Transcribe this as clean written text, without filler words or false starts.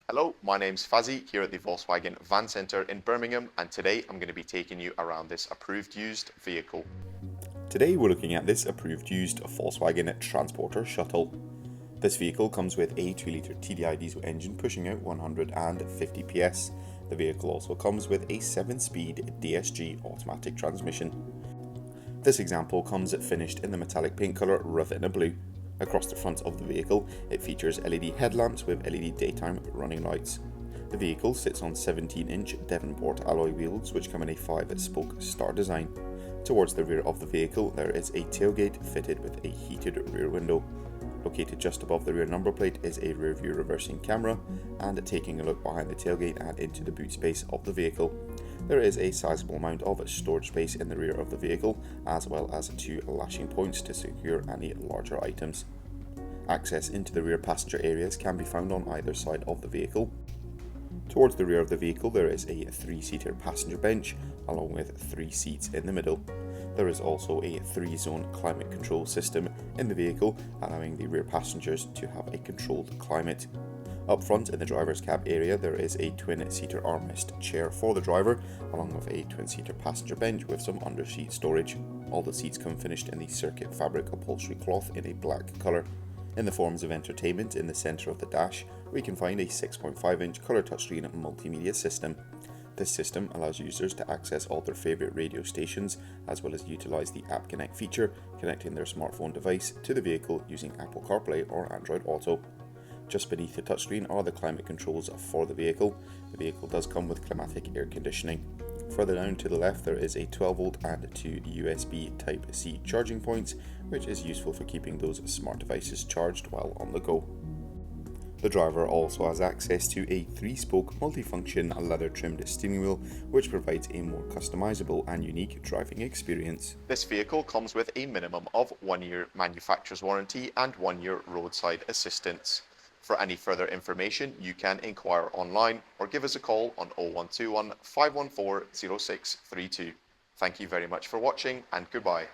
Hello, my name's Fazzy here at the Volkswagen Van Centre in Birmingham, and today I'm going to be taking you around this approved used vehicle. Today we're looking at this approved used Volkswagen Transporter Shuttle. This vehicle comes with a 2-litre TDI diesel engine pushing out 150 PS. The vehicle also comes with a 7-speed DSG automatic transmission. This example comes finished in the metallic paint colour Ravenna blue. Across the front of the vehicle, it features LED headlamps with LED daytime running lights. The vehicle sits on 17-inch Devonport alloy wheels which come in a 5-spoke star design. Towards the rear of the vehicle there is a tailgate fitted with a heated rear window. Located just above the rear number plate is a rear view reversing camera, and taking a look behind the tailgate and into the boot space of the vehicle, there is a sizable amount of storage space in the rear of the vehicle, as well as 2 lashing points to secure any larger items. Access into the rear passenger areas can be found on either side of the vehicle. Towards the rear of the vehicle there is a 3-seater passenger bench along with 3 seats in the middle. There is also a 3-zone climate control system in the vehicle, allowing the rear passengers to have a controlled climate. Up front in the driver's cab area there is a twin-seater armrest chair for the driver, along with a twin-seater passenger bench with some under-seat storage. All the seats come finished in the circuit fabric upholstery cloth in a black colour. In the forms of entertainment, in the centre of the dash, we can find a 6.5-inch colour touchscreen multimedia system. This system allows users to access all their favourite radio stations, as well as utilise the App Connect feature, connecting their smartphone device to the vehicle using Apple CarPlay or Android Auto. Just beneath the touchscreen are the climate controls for the vehicle. The vehicle does come with climatic air conditioning. Further down to the left there is a 12V and 2 USB Type-C charging points, which is useful for keeping those smart devices charged while on the go. The driver also has access to a 3-spoke multifunction leather trimmed steering wheel, which provides a more customizable and unique driving experience. This vehicle comes with a minimum of 1 year manufacturer's warranty and 1 year roadside assistance. For any further information, you can inquire online or give us a call on 0121 514 0632. Thank you very much for watching, and goodbye.